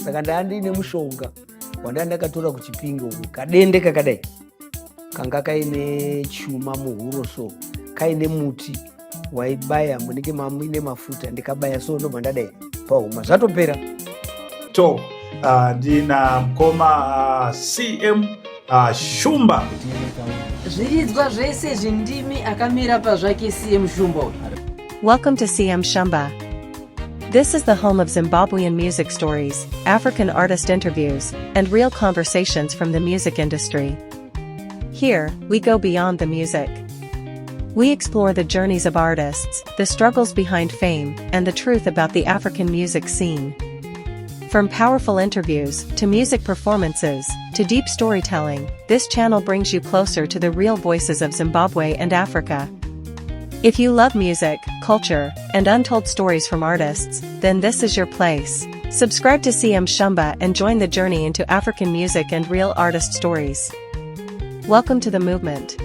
saka ndandine mushonga wandandakatora kuchipinge uku kadende kakadai kanga kaine chuma muhuro so kaine muti waibaya munenge muine mafuta ndikabaya so ndo mandadai pahuma zvatopera to ndina mukoma CM SHUMBAH zviridzwa zvese zvindimi akamira pazvake CM SHUMBAH. Welcome to CM SHUMBAH. This is the home of Zimbabwean music stories, African artist interviews, and real conversations from the music industry. Here, we go beyond the music. We explore the journeys of artists, the struggles behind fame, and the truth about the African music scene. From powerful interviews, to music performances, to deep storytelling, this channel brings you closer to the real voices of Zimbabwe and Africa. If you love music, culture, and untold stories from artists, then this is your place. Subscribe to CM SHUMBAH and join the journey into African music and real artist stories. Welcome to the movement.